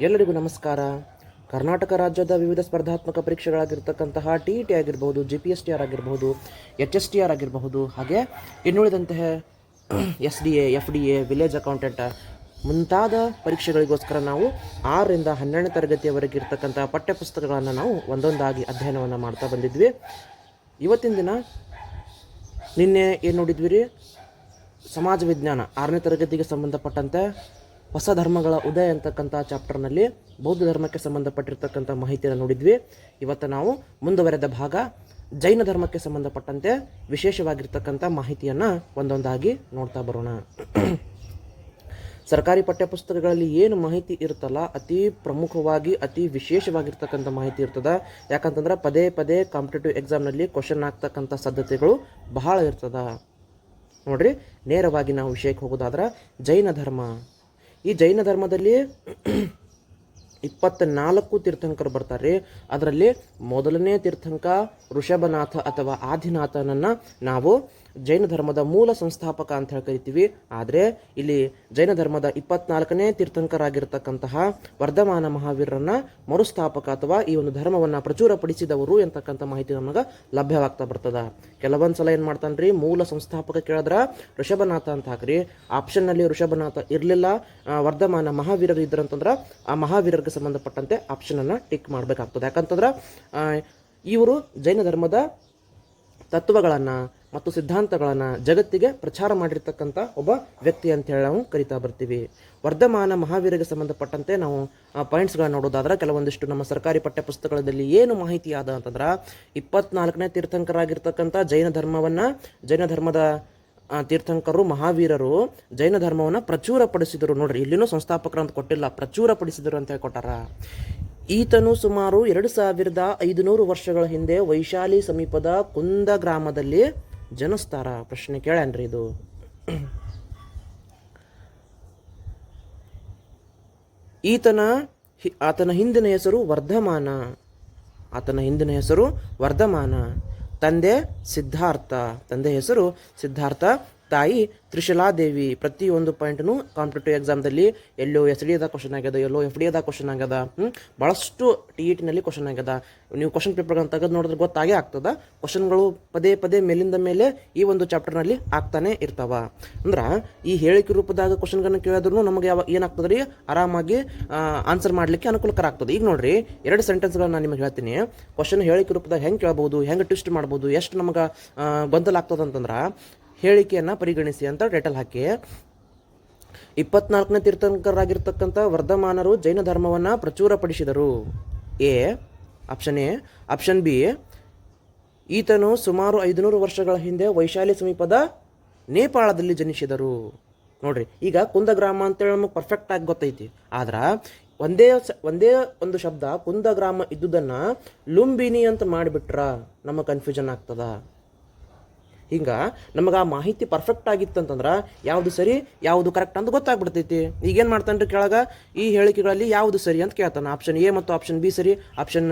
ಎಲ್ಲರಿಗೂ ನಮಸ್ಕಾರ. ಕರ್ನಾಟಕ ರಾಜ್ಯದ ವಿವಿಧ ಸ್ಪರ್ಧಾತ್ಮಕ ಪರೀಕ್ಷೆಗಳಾಗಿರ್ತಕ್ಕಂತಹ TET ಆಗಿರ್ಬೋದು, GPSTR ಆಗಿರ್ಬೋದು, HSTR ಆಗಿರಬಹುದು, ಹಾಗೆ ಇನ್ನುಳಿದಂತಹ SDA, FDA, ವಿಲೇಜ್ ಅಕೌಂಟೆಂಟ್ ಮುಂತಾದ ಪರೀಕ್ಷೆಗಳಿಗೋಸ್ಕರ ನಾವು 6ರಿಂದ 12ನೇ ತರಗತಿಯವರೆಗೆ ಇರ್ತಕ್ಕಂಥ ಪಠ್ಯಪುಸ್ತಕಗಳನ್ನು ನಾವು ಒಂದೊಂದಾಗಿ ಅಧ್ಯಯನವನ್ನು ಮಾಡ್ತಾ ಬಂದಿದ್ವಿ. ಇವತ್ತಿನ ದಿನ ನಿನ್ನೆ ಏನು ನೋಡಿದ್ವಿ ರೀ, ಸಮಾಜ ವಿಜ್ಞಾನ 6ನೇ ತರಗತಿಗೆ ಸಂಬಂಧಪಟ್ಟಂತೆ ಹೊಸ ಧರ್ಮಗಳ ಉದಯ ಅಂತಕ್ಕಂಥ ಚಾಪ್ಟರ್ನಲ್ಲಿ ಬೌದ್ಧ ಧರ್ಮಕ್ಕೆ ಸಂಬಂಧಪಟ್ಟಿರ್ತಕ್ಕಂಥ ಮಾಹಿತಿಯನ್ನು ನೋಡಿದ್ವಿ. ಇವತ್ತು ನಾವು ಮುಂದುವರೆದ ಭಾಗ ಜೈನ ಧರ್ಮಕ್ಕೆ ಸಂಬಂಧಪಟ್ಟಂತೆ ವಿಶೇಷವಾಗಿರ್ತಕ್ಕಂಥ ಮಾಹಿತಿಯನ್ನು ಒಂದೊಂದಾಗಿ ನೋಡ್ತಾ ಬರೋಣ. ಸರ್ಕಾರಿ ಪಠ್ಯಪುಸ್ತಕಗಳಲ್ಲಿ ಏನು ಮಾಹಿತಿ ಇರುತ್ತಲ್ಲ, ಅತಿ ಪ್ರಮುಖವಾಗಿ ಅತಿ ವಿಶೇಷವಾಗಿರ್ತಕ್ಕಂಥ ಮಾಹಿತಿ ಇರ್ತದೆ. ಯಾಕಂತಂದ್ರೆ ಪದೇ ಪದೇ ಕಾಂಪಿಟೇಟಿವ್ ಎಕ್ಸಾಮ್ನಲ್ಲಿ ಕ್ವಶನ್ ಆಗ್ತಕ್ಕಂಥ ಸಾಧ್ಯತೆಗಳು ಬಹಳ ಇರ್ತದೆ. ನೋಡ್ರಿ, ನೇರವಾಗಿ ನಾವು ವಿಷಯಕ್ಕೆ ಹೋಗೋದಾದ್ರೆ ಜೈನ ಧರ್ಮ. ಈ ಜೈನ ಧರ್ಮದಲ್ಲಿ 24 ತೀರ್ಥಂಕರು ಬರ್ತಾರೆ. ಅದರಲ್ಲಿ ಮೊದಲನೇ ತೀರ್ಥಂಕ ಋಷಭನಾಥ ಅಥವಾ ಆದಿನಾಥನನ್ನು ನಾವು ಜೈನ ಧರ್ಮದ ಮೂಲ ಸಂಸ್ಥಾಪಕ ಅಂತ ಹೇಳಿ ಕರಿತೀವಿ. ಆದರೆ ಇಲ್ಲಿ ಜೈನ ಧರ್ಮದ 24ನೇ ತೀರ್ಥಂಕರಾಗಿರ್ತಕ್ಕಂತಹ ವರ್ಧಮಾನ ಮಹಾವೀರರನ್ನ ಮರುಸ್ಥಾಪಕ ಅಥವಾ ಈ ಒಂದು ಧರ್ಮವನ್ನು ಪ್ರಚುರಪಡಿಸಿದವರು ಎಂತಕ್ಕಂಥ ಮಾಹಿತಿ ನಮಗೆ ಲಭ್ಯವಾಗ್ತಾ ಬರ್ತದ. ಕೆಲವೊಂದು ಸಲ ಏನು ಮಾಡ್ತಾನ್ರಿ, ಮೂಲ ಸಂಸ್ಥಾಪಕ ಕೇಳಿದ್ರೆ ಋಷಭನಾಥ ಅಂತ ಹಾಕ್ರಿ, ಆಪ್ಷನ್ನಲ್ಲಿ ಋಷಭನಾಥ ಇರಲಿಲ್ಲ, ವರ್ಧಮಾನ ಮಹಾವೀರರು ಇದ್ರಂತಂದ್ರೆ ಆ ಮಹಾವೀರರಿಗೆ ಸಂಬಂಧಪಟ್ಟಂತೆ ಆಪ್ಷನನ್ನು ಟಿಕ್ ಮಾಡಬೇಕಾಗ್ತದೆ. ಯಾಕಂತಂದ್ರೆ ಇವರು ಜೈನ ಧರ್ಮದ ತತ್ವಗಳನ್ನು ಮತ್ತು ಸಿದ್ಧಾಂತಗಳನ್ನು ಜಗತ್ತಿಗೆ ಪ್ರಚಾರ ಮಾಡಿರ್ತಕ್ಕಂಥ ಒಬ್ಬ ವ್ಯಕ್ತಿ ಅಂತೇಳಿ ನಾವು ಕರಿತಾ ಬರ್ತೀವಿ. ವರ್ಧಮಾನ ಮಹಾವೀರಿಗೆ ಸಂಬಂಧಪಟ್ಟಂತೆ ನಾವು ಪಾಯಿಂಟ್ಸ್ಗಳನ್ನ ನೋಡೋದಾದ್ರೆ ಕೆಲವೊಂದಿಷ್ಟು ನಮ್ಮ ಸರ್ಕಾರಿ ಪಠ್ಯಪುಸ್ತಕಗಳಲ್ಲಿ ಏನು ಮಾಹಿತಿ ಆದ ಅಂತಂದ್ರೆ 24ನೇ ತೀರ್ಥಂಕರಾಗಿರ್ತಕ್ಕಂಥ ಜೈನ ಧರ್ಮದ ತೀರ್ಥಂಕರು ಮಹಾವೀರರು ಜೈನ ಧರ್ಮವನ್ನು ಪ್ರಚುರಪಡಿಸಿದರು. ನೋಡ್ರಿ, ಇಲ್ಲಿನೂ ಸಂಸ್ಥಾಪಕರು ಅಂತ ಕೊಟ್ಟಿಲ್ಲ, ಪ್ರಚುರಪಡಿಸಿದರು ಅಂತ ಹೇಳಿ ಕೊಟ್ಟಾರ. ಈತನು ಸುಮಾರು 2500 ವರ್ಷಗಳ ಹಿಂದೆ ವೈಶಾಲಿ ಸಮೀಪದ ಕುಂದ ಗ್ರಾಮದಲ್ಲಿ ಜನಿಸ್ತಾರ. ಪ್ರಶ್ನೆ ಕೇಳ್ಯಾನ್ರಿ ಇದು. ಆತನ ಹಿಂದಿನ ಹೆಸರು ವರ್ಧಮಾನ. ತಂದೆ ಹೆಸರು ಸಿದ್ಧಾರ್ಥ, ತಾಯಿ ತ್ರಿಶಲಾದೇವಿ. ಪ್ರತಿಯೊಂದು ಪಾಯಿಂಟ್ನು ಕಾಂಪಿಟೇಟಿವ್ ಎಕ್ಸಾಮ್ದಲ್ಲಿ ಎಲ್ಲೋ SDAದ ಕ್ವಶನ್ ಆಗ್ಯದ, ಎಲ್ಲೋ FDAದ ಕ್ವಶನ್ ಆಗ್ಯದ, ಭಾಳಷ್ಟು TETನಲ್ಲಿ ಕ್ವಶನ್ ಆಗ್ಯದ. ನೀವು ಕ್ವಶನ್ ಪೇಪರ್ಗಳನ್ನು ತೆಗೆದು ನೋಡಿದ್ರೆ ಗೊತ್ತಾಗೇ ಆಗ್ತದ. ಕ್ವಶನ್ಗಳು ಪದೇ ಪದೇ ಮೇಲಿಂದ ಮೇಲೆ ಈ ಒಂದು ಚಾಪ್ಟರ್ನಲ್ಲಿ ಆಗ್ತಾನೆ ಇರ್ತಾವ. ಅಂದ್ರೆ ಈ ಹೇಳಿಕೆ ರೂಪದಾಗ ಕ್ವಶನ್ಗಳನ್ನು ಕೇಳಿದ್ರು ನಮಗೆ ಏನಾಗ್ತದೆ ರೀ, ಆರಾಮಾಗಿ ಆನ್ಸರ್ ಮಾಡಲಿಕ್ಕೆ ಅನುಕೂಲಕರ ಆಗ್ತದೆ. ಈಗ ನೋಡ್ರಿ, 2 ಸೆಂಟೆನ್ಸ್ಗಳನ್ನ ನಾನು ನಿಮಗೆ ಹೇಳ್ತೀನಿ. ಕ್ವಶನ್ ಹೇಳಿಕೆ ರೂಪದಾಗ ಹೆಂಗೆ ಕೇಳ್ಬೋದು, ಹೆಂಗೆ ಟ್ವಿಸ್ಟ್ ಮಾಡ್ಬೋದು, ಎಷ್ಟು ನಮಗೆ ಗೊಂದಲ ಆಗ್ತದಂತಂದ್ರೆ ಹೇಳಿಕೆಯನ್ನು ಪರಿಗಣಿಸಿ ಅಂತ ಟೈಟಲ್ ಹಾಕಿ 24ನೇ ತೀರ್ಥಂಕರಾಗಿರ್ತಕ್ಕಂಥ ವರ್ಧಮಾನರು ಜೈನ ಧರ್ಮವನ್ನು ಪ್ರಚುರಪಡಿಸಿದರು. Option A. ಆಪ್ಷನ್ ಬಿ, ಈತನು ಸುಮಾರು 500 ವರ್ಷಗಳ ಹಿಂದೆ ವೈಶಾಲಿ ಸಮೀಪದ ನೇಪಾಳದಲ್ಲಿ ಜನಿಸಿದರು. ನೋಡ್ರಿ, ಈಗ ಕುಂದ ಗ್ರಾಮ ಅಂತೇಳಿ ನಮಗೆ ಪರ್ಫೆಕ್ಟ್ ಆಗಿ ಗೊತ್ತೈತಿ. ಆದ್ರೆ ಒಂದೇ ಒಂದು ಶಬ್ದ ಕುಂದ ಗ್ರಾಮ ಇದ್ದುದನ್ನು ಲುಂಬಿನಿ ಅಂತ ಮಾಡಿಬಿಟ್ರ ನಮಗೆ ಕನ್ಫ್ಯೂಷನ್ ಆಗ್ತದ. ಹಿಂಗೆ ನಮಗೆ ಆ ಮಾಹಿತಿ ಪರ್ಫೆಕ್ಟ್ ಆಗಿತ್ತಂತಂದ್ರೆ ಯಾವುದು ಸರಿ ಯಾವುದು ಕರೆಕ್ಟ್ ಅಂತ ಗೊತ್ತಾಗ್ಬಿಡ್ತೈತಿ. ಈಗೇನು ಮಾಡ್ತಾನೆ ಕೆಳಗ ಈ ಹೇಳಿಕೆಗಳಲ್ಲಿ ಯಾವುದು ಸರಿ ಅಂತ ಕೇಳ್ತಾನೆ. ಆಪ್ಷನ್ ಎ ಮತ್ತು ಆಪ್ಷನ್ ಬಿ ಸರಿ, ಆಪ್ಷನ್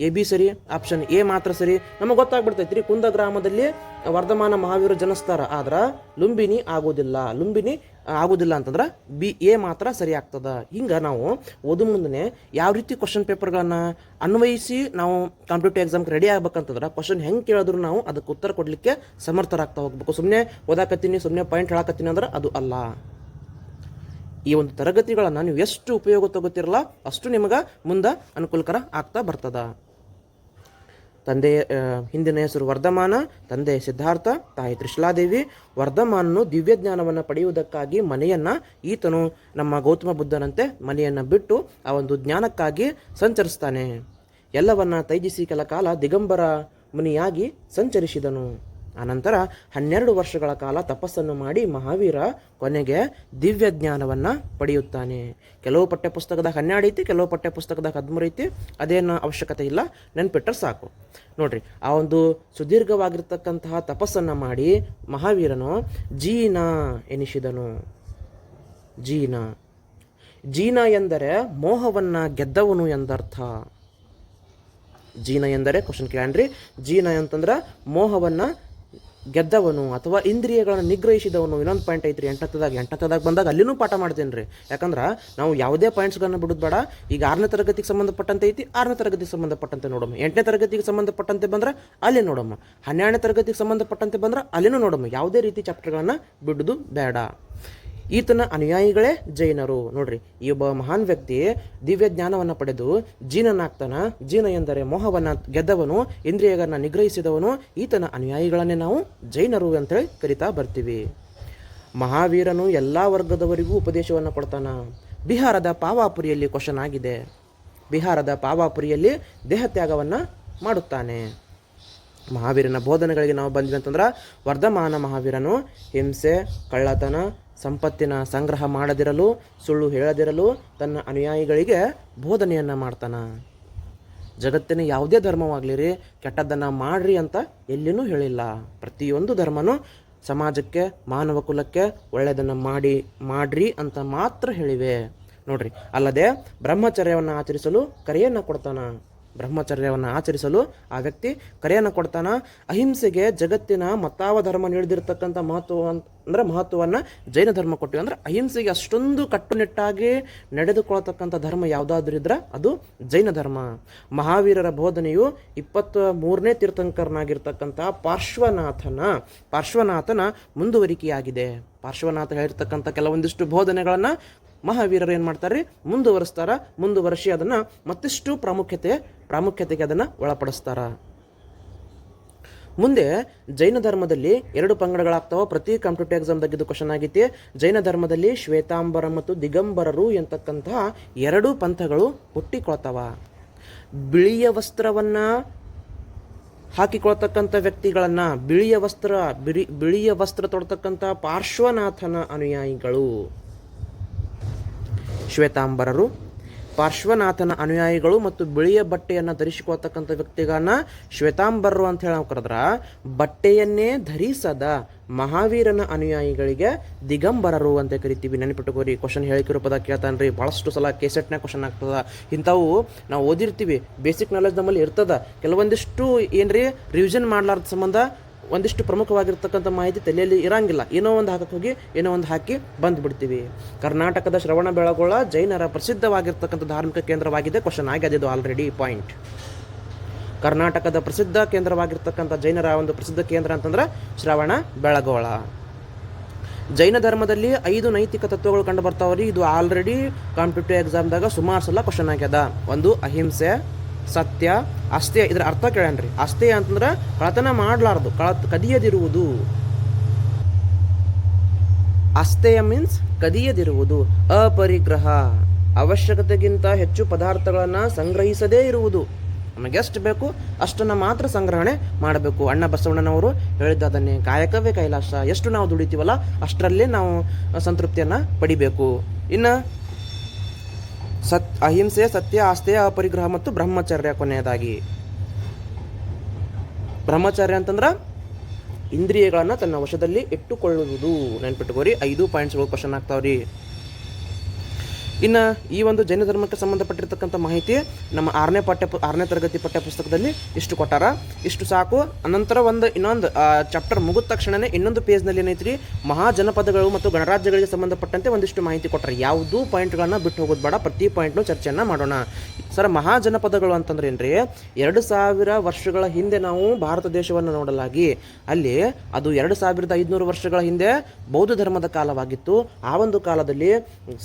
ಎ ಬಿ ಸರಿ, ಆಪ್ಷನ್ ಎ ಮಾತ್ರ ಸರಿ. ನಮಗೆ ಗೊತ್ತಾಗ್ಬಿಡ್ತೈತಿ ರೀ, ಕುಂದ ಗ್ರಾಮದಲ್ಲಿ ವರ್ಧಮಾನ ಮಹಾವೀರ ಜನಿಸ್ತಾರ, ಆದ್ರೆ ಲುಂಬಿನಿ ಆಗೋದಿಲ್ಲ ಅಂತಂದ್ರೆ ಎ ಮಾತ್ರ ಸರಿ ಆಗ್ತದ. ಹಿಂಗೆ ನಾವು ಓದು ಮುಂದೆ ಯಾವ ರೀತಿ ಕ್ವಶನ್ ಪೇಪರ್ಗಳನ್ನು ಅನ್ವಯಿಸಿ ನಾವು ಕಾಂಪಿಟೇಟಿವ್ ಎಕ್ಸಾಮ್ಗೆ ರೆಡಿ ಆಗ್ಬೇಕಂತಂದ್ರೆ ಕ್ವಶನ್ ಹೆಂಗೆ ಕೇಳಿದ್ರು ನಾವು ಅದಕ್ಕೆ ಉತ್ತರ ಕೊಡಲಿಕ್ಕೆ ಸಮರ್ಥರಾಗ್ತಾ ಹೋಗ್ಬೇಕು. ಸುಮ್ಮನೆ ಓದಾಕತ್ತೀನಿ, ಸುಮ್ಮನೆ ಪಾಯಿಂಟ್ ಹೇಳಕತ್ತೀನಿ ಅಂದ್ರೆ ಅದು ಅಲ್ಲ. ಈ ಒಂದು ತರಗತಿಗಳನ್ನು ನೀವು ಎಷ್ಟು ಉಪಯೋಗ ತಗೋತಿರಲ್ಲ ಅಷ್ಟು ನಿಮಗೆ ಮುಂದೆ ಅನುಕೂಲಕರ ಆಗ್ತಾ ಬರ್ತದ. ಹಿಂದಿನ ಹೆಸರು ವರ್ಧಮಾನ, ತಂದೆ ಸಿದ್ಧಾರ್ಥ, ತಾಯಿ ತ್ರಿಶಲಾದೇವಿ. ವರ್ಧಮಾನನು ದಿವ್ಯ ಜ್ಞಾನವನ್ನು ಪಡೆಯುವುದಕ್ಕಾಗಿ ಈತನು ನಮ್ಮ ಗೌತಮ ಬುದ್ಧನಂತೆ ಮನೆಯನ್ನು ಬಿಟ್ಟು ಆ ಒಂದು ಜ್ಞಾನಕ್ಕಾಗಿ ಸಂಚರಿಸ್ತಾನೆ. ಎಲ್ಲವನ್ನ ತ್ಯಜಿಸಿ ಕೆಲ ಕಾಲ ದಿಗಂಬರ ಮುನಿಯಾಗಿ ಸಂಚರಿಸಿದನು. ಆನಂತರ 12 ವರ್ಷಗಳ ಕಾಲ ತಪಸ್ಸನ್ನು ಮಾಡಿ ಮಹಾವೀರ ಕೊನೆಗೆ ದಿವ್ಯ ಜ್ಞಾನವನ್ನು ಪಡೆಯುತ್ತಾನೆ. ಕೆಲವು ಪಠ್ಯಪುಸ್ತಕದಾಗ 12 ಐತಿ, ಕೆಲವು ಪಠ್ಯಪುಸ್ತಕದಾಗ 13 ಐತಿ. ಅದೇನು ಅವಶ್ಯಕತೆ ಇಲ್ಲ, ನೆನ್ಪಿಟ್ಟರೆ ಸಾಕು. ನೋಡ್ರಿ, ಆ ಒಂದು ಸುದೀರ್ಘವಾಗಿರ್ತಕ್ಕಂತಹ ತಪಸ್ಸನ್ನು ಮಾಡಿ ಮಹಾವೀರನು ಜೀನ ಎನಿಸಿದನು. ಜೀನ ಎಂದರೆ ಮೋಹವನ್ನು ಗೆದ್ದವನು ಎಂದರ್ಥ. ಜೀನ ಎಂದರೆ ಕ್ವಶನ್ ಕೇಳ್ರಿ, ಜೀನ ಅಂತಂದ್ರೆ ಮೋಹವನ್ನು ಗೆದ್ದವನು ಅಥವಾ ಇಂದ್ರಿಯಗಳನ್ನು ನಿಗ್ರಹಿಸಿದವನು. ಇನ್ನೊಂದು ಪಾಯಿಂಟ್ ಐತ್ರಿ ಎಂಟನೇದಾಗ ಬಂದಾಗ ಅಲ್ಲಿನೂ ಪಾಠ ಮಾಡ್ತೇನೆ ರೀ. ಯಾಕಂದ್ರೆ ನಾವು ಯಾವುದೇ ಪಾಯಿಂಟ್ಸ್ಗಳನ್ನ ಬಿಡೋದು ಬೇಡ. ಈಗ 6ನೇ ತರಗತಿಗೆ ಸಂಬಂಧಪಟ್ಟಂತೆ ಐತಿ, 6ನೇ ತರಗತಿಗೆ ಸಂಬಂಧಪಟ್ಟಂತೆ ನೋಡಮ್ಮ. 8ನೇ ತರಗತಿಗೆ ಸಂಬಂಧಪಟ್ಟಂತೆ ಬಂದ್ರೆ ಅಲ್ಲಿ ನೋಡಮ್ಮ. 12ನೇ ತರಗತಿಗೆ ಸಂಬಂಧಪಟ್ಟಂತೆ ಬಂದ್ರೆ ಅಲ್ಲಿನೂ ನೋಡಮ್ಮ. ಯಾವುದೇ ರೀತಿ ಚಾಪ್ಟರ್ಗಳನ್ನು ಬಿಡೋದು ಬೇಡ. ಈತನ ಅನುಯಾಯಿಗಳೇ ಜೈನರು. ನೋಡ್ರಿ, ಈ ಒಬ್ಬ ಮಹಾನ್ ವ್ಯಕ್ತಿ ದಿವ್ಯ ಜ್ಞಾನವನ್ನು ಪಡೆದು ಜೀನನಾಗ್ತಾನ. ಜೀನ ಎಂದರೆ ಮೋಹವನ್ನು ಗೆದ್ದವನು, ಇಂದ್ರಿಯಗಳನ್ನ ನಿಗ್ರಹಿಸಿದವನು. ಈತನ ಅನುಯಾಯಿಗಳನ್ನೇ ನಾವು ಜೈನರು ಅಂತೇಳಿ ಕರಿತಾ ಬರ್ತೀವಿ. ಮಹಾವೀರನು ಎಲ್ಲ ವರ್ಗದವರಿಗೂ ಉಪದೇಶವನ್ನು ಕೊಡ್ತಾನ. ಬಿಹಾರದ ಪಾವಾಪುರಿಯಲ್ಲಿ ಕ್ವಶನ್ ಆಗಿದೆ. ಬಿಹಾರದ ಪಾವಾಪುರಿಯಲ್ಲಿ ದೇಹತ್ಯಾಗವನ್ನು ಮಾಡುತ್ತಾನೆ. ಮಹಾವೀರನ ಬೋಧನೆಗಳಿಗೆ ನಾವು ಬಂದ್ವಿ ಅಂತಂದ್ರೆ, ವರ್ಧಮಾನ ಮಹಾವೀರನು ಹಿಂಸೆ, ಕಳ್ಳತನ, ಸಂಪತ್ತಿನ ಸಂಗ್ರಹ ಮಾಡದಿರಲು, ಸುಳ್ಳು ಹೇಳದಿರಲು ತನ್ನ ಅನುಯಾಯಿಗಳಿಗೆ ಬೋಧನೆಯನ್ನು ಮಾಡ್ತಾನ. ಜಗತ್ತಿನ ಯಾವುದೇ ಧರ್ಮವಾಗಲಿ ರೀ, ಕೆಟ್ಟದ್ದನ್ನು ಮಾಡ್ರಿ ಅಂತ ಎಲ್ಲಿನೂ ಹೇಳಿಲ್ಲ. ಪ್ರತಿಯೊಂದು ಧರ್ಮನೂ ಸಮಾಜಕ್ಕೆ, ಮಾನವ ಕುಲಕ್ಕೆ ಒಳ್ಳೆಯದನ್ನು ಮಾಡ್ರಿ ಅಂತ ಮಾತ್ರ ಹೇಳಿವೆ. ನೋಡ್ರಿ, ಅಲ್ಲದೆ ಬ್ರಹ್ಮಚರ್ಯವನ್ನು ಆಚರಿಸಲು ಕರೆಯನ್ನು ಕೊಡ್ತಾನ. ಬ್ರಹ್ಮಚರ್ಯವನ್ನು ಆಚರಿಸಲು ಆ ವ್ಯಕ್ತಿ ಕರೆಯನ್ನು ಕೊಡ್ತಾನ. ಅಹಿಂಸೆಗೆ ಜಗತ್ತಿನ ಮತ್ತಾವ ಧರ್ಮ ನೀಡಿದಿರ್ತಕ್ಕಂಥ ಮಹತ್ವವನ್ನು ಜೈನ ಧರ್ಮ ಕೊಟ್ಟಿವೆ. ಅಂದ್ರೆ ಅಹಿಂಸೆಗೆ ಅಷ್ಟೊಂದು ಕಟ್ಟುನಿಟ್ಟಾಗಿ ನಡೆದುಕೊಳ್ತಕ್ಕಂಥ ಧರ್ಮ ಯಾವುದಾದ್ರೂ ಇದ್ರೆ ಅದು ಜೈನ ಧರ್ಮ. ಮಹಾವೀರರ ಬೋಧನೆಯು 23ನೇ ತೀರ್ಥಂಕರನಾಗಿರ್ತಕ್ಕಂಥ ಪಾರ್ಶ್ವನಾಥನ ಮುಂದುವರಿಕೆಯಾಗಿದೆ. ಪಾರ್ಶ್ವನಾಥ ಹೇಳಿರ್ತಕ್ಕಂಥ ಕೆಲವೊಂದಿಷ್ಟು ಬೋಧನೆಗಳನ್ನು ಮಹಾವೀರರು ಏನು ಮಾಡ್ತಾರೆ, ಮುಂದುವರಿಸಿ ಅದನ್ನು ಮತ್ತಿಷ್ಟು ಪ್ರಾಮುಖ್ಯತೆಗೆ ಅದನ್ನು ಒಳಪಡಿಸ್ತಾರ. ಮುಂದೆ ಜೈನ ಧರ್ಮದಲ್ಲಿ 2 ಪಂಗಡಗಳಾಗ್ತಾವ. ಪ್ರತಿ ಕಾಂಪಿಟೇಟಿವ್ ಎಕ್ಸಾಮ್ದಾಗ ಇದು ಕ್ವಶನ್ ಆಗೈತಿ. ಜೈನ ಧರ್ಮದಲ್ಲಿ ಶ್ವೇತಾಂಬರ ಮತ್ತು ದಿಗಂಬರರು ಎಂತಕ್ಕಂತಹ 2 ಪಂಥಗಳು ಹುಟ್ಟಿಕೊಳ್ತಾವ. ಬಿಳಿಯ ವಸ್ತ್ರವನ್ನು ಹಾಕಿಕೊಳ್ತಕ್ಕಂಥ ವ್ಯಕ್ತಿಗಳನ್ನು, ಬಿಳಿಯ ವಸ್ತ್ರ ತೊಡ್ತಕ್ಕಂಥ ಪಾರ್ಶ್ವನಾಥನ ಅನುಯಾಯಿಗಳು ಶ್ವೇತಾಂಬರರು. ಪಾರ್ಶ್ವನಾಥನ ಅನುಯಾಯಿಗಳು ಮತ್ತು ಬಿಳಿಯ ಬಟ್ಟೆಯನ್ನು ಧರಿಸಿಕೊಳ್ತಕ್ಕಂಥ ವ್ಯಕ್ತಿಗಳನ್ನ ಶ್ವೇತಾಂಬರರು ಅಂತ ಹೇಳಿ ನಾವು ಕರೆದ್ರ, ಬಟ್ಟೆಯನ್ನೇ ಧರಿಸದ ಮಹಾವೀರನ ಅನುಯಾಯಿಗಳಿಗೆ ದಿಗಂಬರರು ಅಂತ ಕರಿತೀವಿ. ನೆನಪಿಟ್ಟುಕೋರಿ, ಕ್ವಶನ್ ಹೇಳಿಕೆ ರೂಪದಾಗ ಕೇಳ್ತಾನ್ರಿ. ಭಾಳಷ್ಟು ಸಲ ಕೇಸೆಟ್ನಾಗ ಕ್ವಶನ್ ಆಗ್ತದ. ಇಂಥವು ನಾವು ಓದಿರ್ತೀವಿ, ಬೇಸಿಕ್ ನಾಲೆಜ್ ನಮ್ಮಲ್ಲಿ ಇರ್ತದ. ಕೆಲವೊಂದಿಷ್ಟು ಏನ್ರಿ ರಿವಿಷನ್ ಮಾಡ್ಲಾರ್ದ ಸಂಬಂಧ ಒಂದಿಷ್ಟು ಪ್ರಮುಖವಾಗಿರ್ತಕ್ಕಂಥ ಮಾಹಿತಿ ತಲೆಯಲ್ಲಿ ಇರಂಗಿಲ್ಲ. ಏನೋ ಒಂದು ಹಾಕಕ್ಕೆ ಹೋಗಿ ಏನೋ ಒಂದು ಹಾಕಿ ಬಂದುಬಿಡ್ತೀವಿ. ಕರ್ನಾಟಕದ ಶ್ರವಣ ಬೆಳಗೊಳ ಜೈನರ ಪ್ರಸಿದ್ಧವಾಗಿರ್ತಕ್ಕಂಥ ಧಾರ್ಮಿಕ ಕೇಂದ್ರವಾಗಿದೆ. ಕ್ವಶನ್ ಆಗಿದೆ ಇದು ಆಲ್ರೆಡಿ ಪಾಯಿಂಟ್. ಕರ್ನಾಟಕದ ಪ್ರಸಿದ್ಧ ಕೇಂದ್ರವಾಗಿರ್ತಕ್ಕಂಥ ಜೈನರ ಒಂದು ಪ್ರಸಿದ್ಧ ಕೇಂದ್ರ ಅಂತಂದ್ರೆ ಶ್ರವಣ ಬೆಳಗೊಳ. ಜೈನ ಧರ್ಮದಲ್ಲಿ 5 ನೈತಿಕ ತತ್ವಗಳು ಕಂಡು ಬರ್ತಾವ್ರಿ. ಇದು ಆಲ್ರೆಡಿ ಕಾಂಪಿಟೇಟಿವ್ ಎಕ್ಸಾಮ್ದಾಗ ಸುಮಾರು ಸಲ ಕ್ವಶನ್ ಆಗ್ಯದ. ಒಂದು ಅಹಿಂಸೆ, ಸತ್ಯ, ಅಸ್ಥೇಯ. ಇದರ ಅರ್ಥ ಕೇಳನ್ರಿ. ಅಸ್ಥೇಯ ಅಂತಂದ್ರೆ ಕಳತನ ಮಾಡಲಾರ್ದು, ಕದಿಯದಿರುವುದು. ಅಸ್ಥೇಯ ಮೀನ್ಸ್ ಕದಿಯದಿರುವುದು. ಅಪರಿಗ್ರಹ, ಅವಶ್ಯಕತೆಗಿಂತ ಹೆಚ್ಚು ಪದಾರ್ಥಗಳನ್ನು ಸಂಗ್ರಹಿಸದೇ ಇರುವುದು. ನಮಗೆ ಎಷ್ಟು ಬೇಕು ಅಷ್ಟನ್ನು ಮಾತ್ರ ಸಂಗ್ರಹಣೆ ಮಾಡಬೇಕು. ಅಣ್ಣ ಬಸವಣ್ಣನವರು ಹೇಳಿದ್ದನ್ನೇ, ಕಾಯಕವೇ ಕೈಲಾಸ. ಎಷ್ಟು ನಾವು ದುಡಿತೀವಲ್ಲ ಅಷ್ಟರಲ್ಲೇ ನಾವು ಸಂತೃಪ್ತಿಯನ್ನು ಪಡಿಬೇಕು. ಇನ್ನು ಅಹಿಂಸೆ, ಸತ್ಯ, ಆಸ್ಥೇಯ, ಅಪರಿಗ್ರಹ ಮತ್ತು ಬ್ರಹ್ಮಚರ್ಯ. ಕೊನೆಯದಾಗಿ ಬ್ರಹ್ಮಚರ್ಯ ಅಂತಂದ್ರೆ ಇಂದ್ರಿಯಗಳನ್ನು ತನ್ನ ವಶದಲ್ಲಿ ಇಟ್ಟುಕೊಳ್ಳುವುದು. ನೆನ್ಪಿಟ್ಟುಕೋರಿ, 5 ಪಾಯಿಂಟ್ಸ್ಗಳು ಕ್ವಶನ್ ಆಗ್ತಾವ್ರಿ. ಇನ್ನು ಈ ಒಂದು ಜೈನ ಧರ್ಮಕ್ಕೆ ಸಂಬಂಧಪಟ್ಟಿರ್ತಕ್ಕಂಥ ಮಾಹಿತಿ ನಮ್ಮ 6ನೇ ತರಗತಿ ಪಠ್ಯಪುಸ್ತಕದಲ್ಲಿ ಇಷ್ಟು ಕೊಟ್ಟಾರ. ಇಷ್ಟು ಸಾಕು. ಅನಂತರ ಇನ್ನೊಂದು ಚಾಪ್ಟರ್ ಮುಗಿದ ತಕ್ಷಣವೇ ಇನ್ನೊಂದು ಪೇಜ್ನಲ್ಲಿ ಏನೈತ್ರಿ, ಮಹಾಜನಪದಗಳು ಮತ್ತು ಗಣರಾಜ್ಯಗಳಿಗೆ ಸಂಬಂಧಪಟ್ಟಂತೆ ಒಂದಿಷ್ಟು ಮಾಹಿತಿ ಕೊಟ್ಟರೆ. ಯಾವುದೂ ಪಾಯಿಂಟ್ಗಳನ್ನ ಬಿಟ್ಟು ಹೋಗೋದು ಬೇಡ, ಪ್ರತಿ ಪಾಯಿಂಟ್ನು ಚರ್ಚೆಯನ್ನು ಮಾಡೋಣ. ಸರ್, ಮಹಾಜನಪದಗಳು ಅಂತಂದ್ರೆ ಏನ್ರಿ, 2000 ವರ್ಷಗಳ ಹಿಂದೆ ನಾವು ಭಾರತ ದೇಶವನ್ನು ನೋಡಲಾಗಿ ಅಲ್ಲಿ ಅದು 2500 ವರ್ಷಗಳ ಹಿಂದೆ ಬೌದ್ಧ ಧರ್ಮದ ಕಾಲವಾಗಿತ್ತು. ಆ ಒಂದು ಕಾಲದಲ್ಲಿ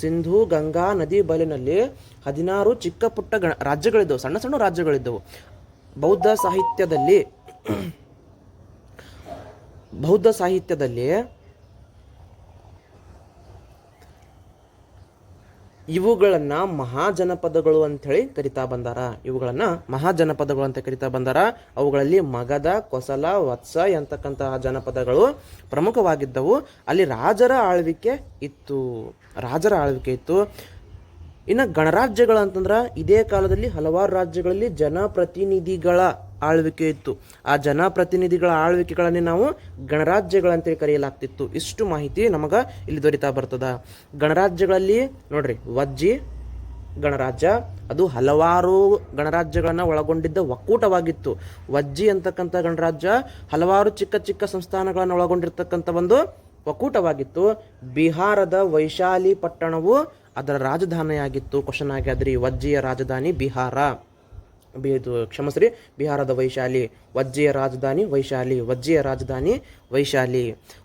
ಸಿಂಧು ಗಂಗಾ ನದಿ ಬಯಲಿನಲ್ಲಿ 16 ಚಿಕ್ಕ ಪುಟ್ಟ ರಾಜ್ಯಗಳಿದ್ದವು, ಸಣ್ಣ ಸಣ್ಣ ರಾಜ್ಯಗಳಿದ್ದವು. ಬೌದ್ಧ ಸಾಹಿತ್ಯದಲ್ಲಿ ಇವುಗಳನ್ನು ಮಹಾಜನಪದಗಳು ಅಂಥೇಳಿ ಕರಿತಾ ಬಂದಾರ. ಅವುಗಳಲ್ಲಿ ಮಗಧ, ಕೊಸಲ, ವತ್ಸ ಎಂತಕ್ಕಂತಹ ಜನಪದಗಳು ಪ್ರಮುಖವಾಗಿದ್ದವು. ಅಲ್ಲಿ ರಾಜರ ಆಳ್ವಿಕೆ ಇತ್ತು. ಇನ್ನು ಗಣರಾಜ್ಯಗಳು ಅಂತಂದ್ರೆ ಇದೇ ಕಾಲದಲ್ಲಿ ಹಲವಾರು ರಾಜ್ಯಗಳಲ್ಲಿ ಜನಪ್ರತಿನಿಧಿಗಳ ಆಳ್ವಿಕೆ ಇತ್ತು. ಆ ಜನಪ್ರತಿನಿಧಿಗಳ ಆಳ್ವಿಕೆಗಳನ್ನೇ ನಾವು ಗಣರಾಜ್ಯಗಳಂತೇಳಿ ಕರೆಯಲಾಗ್ತಿತ್ತು. ಇಷ್ಟು ಮಾಹಿತಿ ನಮಗೆ ಇಲ್ಲಿ ದೊರೀತಾ ಬರ್ತದ. ಗಣರಾಜ್ಯಗಳಲ್ಲಿ ನೋಡ್ರಿ, ವಜ್ಜಿ ಗಣರಾಜ್ಯ, ಅದು ಹಲವಾರು ಗಣರಾಜ್ಯಗಳನ್ನು ಒಳಗೊಂಡಿದ್ದ ಒಕ್ಕೂಟವಾಗಿತ್ತು. ವಜ್ಜಿ ಅಂತಕ್ಕಂಥ ಗಣರಾಜ್ಯ ಹಲವಾರು ಚಿಕ್ಕ ಚಿಕ್ಕ ಸಂಸ್ಥಾನಗಳನ್ನು ಒಳಗೊಂಡಿರ್ತಕ್ಕಂಥ ಒಂದು ಒಕ್ಕೂಟವಾಗಿತ್ತು. ಬಿಹಾರದ ವೈಶಾಲಿ ಪಟ್ಟಣವು ಅದರ ರಾಜಧಾನಿಯಾಗಿತ್ತು. ಕ್ವಶನ್ ಆಗ್ಯಾದ್ರಿ, ವಜ್ಜಿಯ ರಾಜಧಾನಿ ಬಿಹಾರ. ಕ್ಷಮಸ್ರಿ, ಬಿಹಾರದ ವೈಶಾಲಿ. ವಜ್ಜಿಯ ರಾಜಧಾನಿ ವೈಶಾಲಿ. ವಜ್ಜಿಯ ರಾಜಧಾನಿ ವೈಶಾಲಿ.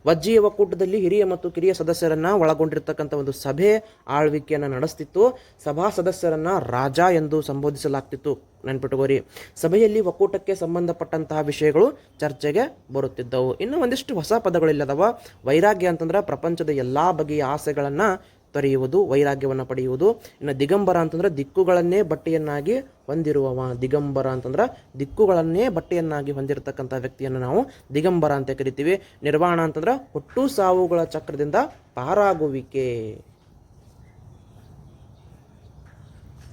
ವಜ್ಜಿಯ ಒಕ್ಕೂಟದಲ್ಲಿ ಹಿರಿಯ ಮತ್ತು ಕಿರಿಯ ಸದಸ್ಯರನ್ನ ಒಳಗೊಂಡಿರ್ತಕ್ಕಂಥ ಒಂದು ಸಭೆ ಆಳ್ವಿಕೆಯನ್ನು ನಡೆಸ್ತಿತ್ತು. ಸಭಾ ಸದಸ್ಯರನ್ನ ರಾಜ ಎಂದು ಸಂಬೋಧಿಸಲಾಗ್ತಿತ್ತು. ನೆನ್ಪಿಟ್ಟುಕೋರಿ. ಸಭೆಯಲ್ಲಿ ಒಕ್ಕೂಟಕ್ಕೆ ಸಂಬಂಧಪಟ್ಟಂತಹ ವಿಷಯಗಳು ಚರ್ಚೆಗೆ ಬರುತ್ತಿದ್ದವು. ಇನ್ನು ಒಂದಿಷ್ಟು ಹೊಸ ಪದಗಳಿಲ್ಲದವ. ವೈರಾಗ್ಯ ಅಂತಂದ್ರೆ ಪ್ರಪಂಚದ ಎಲ್ಲಾ ಬಗೆಯ ಆಸೆಗಳನ್ನ ತೊರೆಯುವುದು, ವೈರಾಗ್ಯವನ್ನು ಪಡೆಯುವುದು. ಇನ್ನು ದಿಗಂಬರ ಅಂತಂದ್ರೆ ದಿಕ್ಕುಗಳನ್ನೇ ಬಟ್ಟೆಯನ್ನಾಗಿ ಹೊಂದಿರುವವ. ದಿಗಂಬರ ಅಂತಂದ್ರೆ ದಿಕ್ಕುಗಳನ್ನೇ ಬಟ್ಟೆಯನ್ನಾಗಿ ಹೊಂದಿರತಕ್ಕಂಥ ವ್ಯಕ್ತಿಯನ್ನು ನಾವು ದಿಗಂಬರ ಅಂತ ಕರಿತೀವಿ. ನಿರ್ವಾಣ ಅಂತಂದ್ರೆ ಹುಟ್ಟು ಸಾವುಗಳ ಚಕ್ರದಿಂದ ಪಾರಾಗುವಿಕೆ.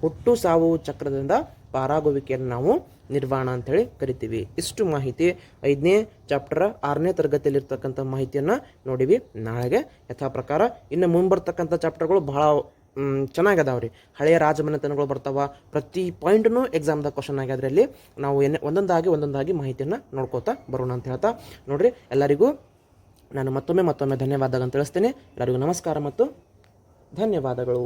ಹುಟ್ಟು ಸಾವು ಚಕ್ರದಿಂದ ಪಾರಾಗುವಿಕೆಯನ್ನು ನಾವು ನಿರ್ವಾಣ ಅಂತೇಳಿ ಕರಿತೀವಿ. ಇಷ್ಟು ಮಾಹಿತಿ 5ನೇ ಚಾಪ್ಟರ್ 6ನೇ ತರಗತಿಯಲ್ಲಿರ್ತಕ್ಕಂಥ ಮಾಹಿತಿಯನ್ನು ನೋಡಿವಿ. ನಾಳೆಗೆ ಯಥಾ ಪ್ರಕಾರ ಇನ್ನು ಮುಂಬರ್ತಕ್ಕಂಥ ಚಾಪ್ಟರ್ಗಳು ಬಹಳ ಚೆನ್ನಾಗದಾವ್ರಿ. ಹಳೆಯ ರಾಜಮನೆತನಗಳು ಬರ್ತಾವ. ಪ್ರತಿ ಪಾಯಿಂಟ್ನು ಎಕ್ಸಾಮ್ದಾಗ ಕ್ವಶನ್ ಆಗ್ಯಾದ್ರಲ್ಲಿ ನಾವು ಒಂದೊಂದಾಗಿ ಮಾಹಿತಿಯನ್ನು ನೋಡ್ಕೋತಾ ಬರೋಣ ಅಂತ ಹೇಳ್ತಾ ನೋಡ್ರಿ. ಎಲ್ಲರಿಗೂ ನಾನು ಮತ್ತೊಮ್ಮೆ ಧನ್ಯವಾದಗಳನ್ನು ತಿಳಿಸ್ತೇನೆ. ಎಲ್ಲರಿಗೂ ನಮಸ್ಕಾರ ಮತ್ತು ಧನ್ಯವಾದಗಳು.